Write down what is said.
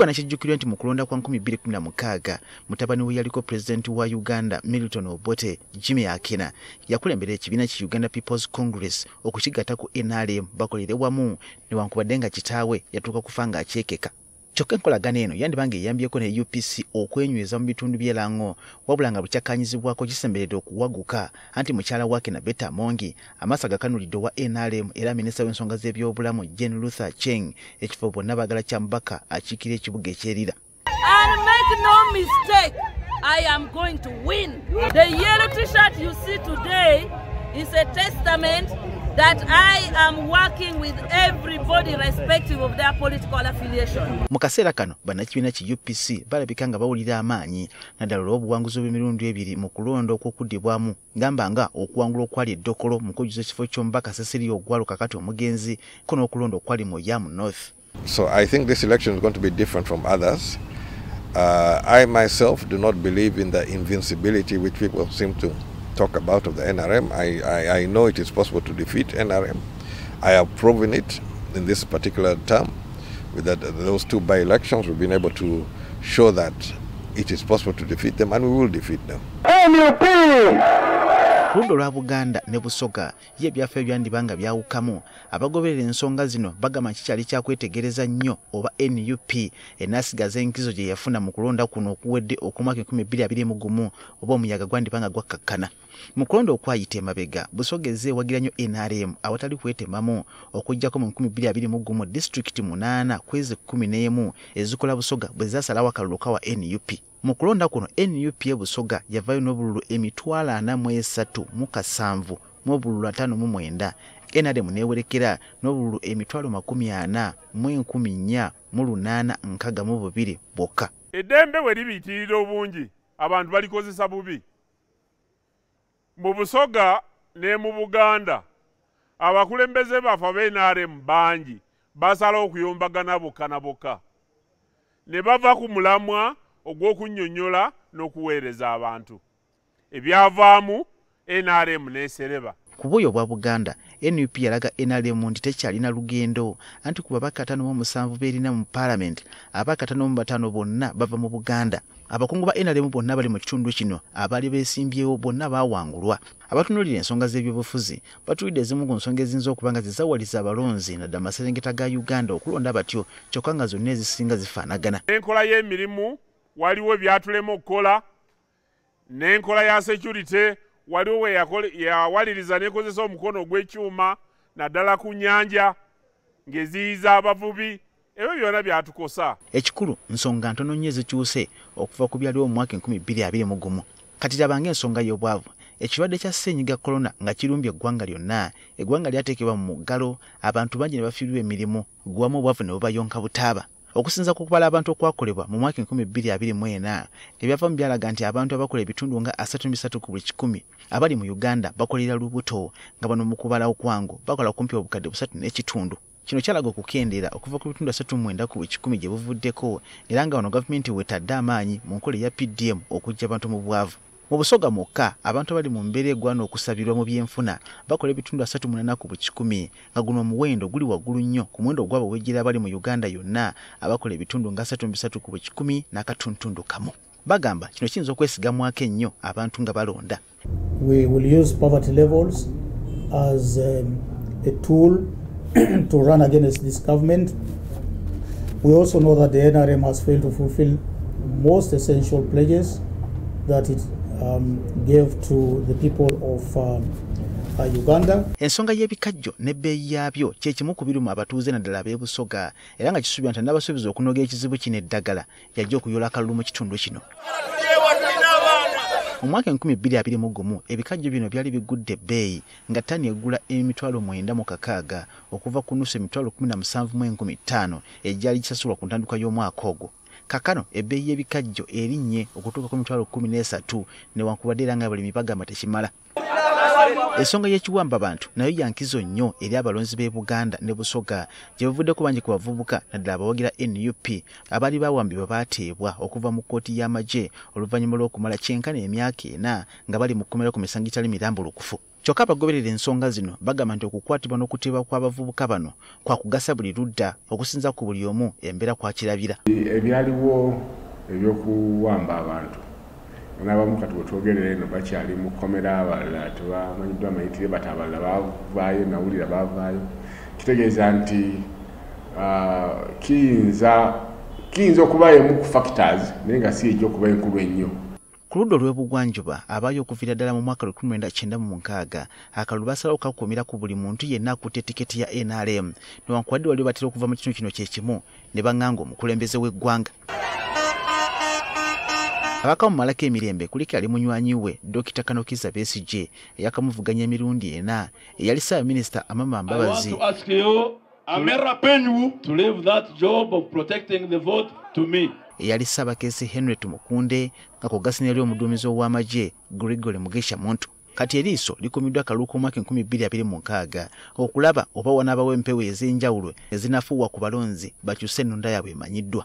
Kikwana kijjukirwa nti mu kulonda kwa 2016 mutabani we yaliko President wa Uganda Milton Obote Jimmy Akina yakulembera ekibiina ki Uganda People's Congress okukigatta ku NRM bakolere wamu newankubadde nga kitaawe yatuuka kufa nga akyekeka. Kyokka enkolagana eno yandibange eyambyeko ne UPC okwenyweza mu bitundu by'Elango wabula nga bukyakkaanyizibwako kisemberedde okuwaguka anti mukyala wake na Betta Mongi amaaso agakanulidde wa NRM era minisita w'ensonga z'ebyobulamu Jane Luther Acheng ekifo bonna baagala kya Mbaka akiikira ekibuga ekyerira. And make no mistake, I am going to win. The yellow t-shirt you see today is a testament that I am working with everybody respective of their political affiliation. Mu kaseera kano bannakibiina ki UPC balabika nga bawulira amaanyi naddala olw'obuwanguzi bw'emirundi ebiri mu kulonda okwokuddibwamu ngamba nga okuwangula okwali eddokolo mu kujjuza ekifo ky'omubaka Cecily Ogwalo kakati omugenzi ko n'okulonda okwali mu Yamu North. So I think this election is going to be different from others. I myself do not believe in the invincibility which people seem to talk about of the NRM. I know it is possible to defeat NRM. I have proven it in this particular term with those two by-elections. We've been able to show that it is possible to defeat them, and we will defeat them. Lundo lwa Buganda ne Busoga ye byaffe byandibanga byawukamu abagoberera ensonga zino bagamba kikyali kyakwetegereza nnyo oba NUP enasigaza enkizo gye yafuna mu kulonda kuno okuwedde okumwaka 2021 oba omuyaga gwandibanga gwakkakkana. Mu kulonda okwayita emabega Busoga ezeewagira nnyo NRM awatali kwetemamu okujjako mu 2021 district 8 kwezi 11 ezikola Busoga bwe zasalawo akalulu kawa NUP. Mu kulonda kuno NUP Busoga yavayo n'obululu 43,700 mu bululu 59 NRM newerekera n'obululu 40,482 bokka. Eddembe bwe libiitirira obungi abantu balikozesa bubi. Mu Busoga ne mu Buganda abakulembeze bafa b'NRM bangi basala okuyombagana bokka na bokka ne bava ku mulamwa ogw'okunnyonnyola n'okuweereza abantu. Ebyavaamu NRM n'esereba. Ku bwoyo bwa Buganda, NUP yalaga NRM nti tekyalina lugendo anti ku babaka 57 beerina mu Parliament, ababaka 55 bonna bava mu Buganda. Abakungu ba NRM bonna bali mu kitundu kino abaali beesimbyewo bonna baawangulwa. Abatunuulira ensonga z'ebyobufuzi batuwulidde ezimu ku nsonga eziyinza okuba nga zizawaliza abalonzi naddala amaserengeta ga Uganda okulonda batyo kyokka nga zonna ezisinga zifaanagana. Enkola y'emirimu waliwo byatulema okukola, n'enkola ya security waliwo we yawaliriza nekozesa omukono ogw'ekyuma naddala ku nnyanja ng'eziyiza abavubi. Ebyo byonna byatukosa. Ekikulu nsonga ntono nnyo ezikyuse okuva ku byaliwo mu mwaka 2021. Kati tabange ensonga y'obwavu. Ekirwadde kya ssenyiga corona nga kirumbye eggwanga lyonna, eggwanga lyateekebwa mu muggalo, abantu bangi ne bafiirwa emirimu, gwamu obwavu ne bubayonka butaaba. Okusinza ku kubala abantu okwakolebwa mu mwaka 2024 ebyavamu byalaga nti abantu abakola ebitundu nga 33 ku buli 100 abali mu Uganda bakolera lubuto nga bano mu kubala okwangu bakola kumpi obukadde 3 n'ekitundu. Kino kyalaga okukendeera okuva ku bitundu 39 ku buli 100 gye buvuddeko era nga wano gavumenti wetadde amaanyi mu nkola ya PDM okujja abantu mu bwavu. Mu Busoga mwokka abantu abali mu mbeera egwana okusabirwa mu byenfuna bakola ebitundu 38 ku buli 100 nga guno omuwendo guli waggulu nnyo ku muwendo gw'abo wejjira abali mu Uganda yonna abakola ebitundu nga 33 ku buli 100 n'akatuntundu kamu. Bagamba kino kiyinza okwesigamwako ennyo abantu nga balonda. We will use poverty levels as a tool to run against this government. We also know that the NRM has failed to fulfill most essential pledges that it gave to the people of Uganda. Ensonga y'ebikajjo n'ebbeeyi yaabyo kye kimu ku birumu abatuuze naddala ab'e Busoga era nga kisuubirwa nti n'abasuubiza okunoga ekizibu kino eddagala yajja okuyoola akalulu mu kitundu kino. Mu mwaka 2021 ebikajjo bino byali bigudde ebbeeyi nga ttani egula $9,600 okuva ku nusu $17,500 ejjali kisasulwa ku ntandikwa y'omwaka ogwo. Kakano ebbeeyi y'ebikajjo erinnye okutuuka ku $13,000 newankubadde era nga abalimi bagamba tekimala. Ensonga y'ekiwamba abantu nayo yankizo nnyo eri abalonzi b'e Buganda ne Busoga gye bavuddeko bangi ku bavubuka naddala abawagira NUP abaali bawambibwa baateebwa okuva mu kkooti y'amagye oluvannyuma lw'okumala kyenkana emyaka 4 nga bali mu kkomera ku misango gitali mirambulukufu. Kyokka abagoberera ensonga zino bagamba nti okukwatibwa n'okutebwa kw'abavubuka bano kwa kugasa buli ludda okusinza ku buli omu embeera kwakirabira. Ebyaliwo ebyokuwamba abantu n'abamu kati bwetwogerera eno bakyali mu kkomera, abalala tebamanyiddwa amayitire, bati abalala baavaayo, nawulira baavaayo. Kitegeeza nti kiyinza okuba emu ku factors naye nga si ejja okuba enkulu ennyo. Ku ludda olw'ebugwanjuba abaayo okuviira ddala mu mwaka 1996 akalulu basalawo kakuumira ku buli muntu yenna akutte tiketi ya NRM newankubadde wali batera okuva mu kitundu kino kyekimu ne baŋŋanga omukulembeze w'eggwanga. Abaka mu malako emirembe kuliko ali munywanyi we Dr. Kanokiza Besigye eyakamuvuganya emirundi ena eyali Ssaabaminisita Amama Mbabazi. Eyali Ssaabakesi Henry Tumukunde nga kugasi neri omuduumizi ow'amagye Gregory Mugisha Muntu. Kati eriiso likumiddwa akalulu k'omwaka 2026 okulaba oba wanaabawo empewo ez'enjawulo ezinafuuwa ku balonzi bakyuse ennunda yaabwe emanyiddwa.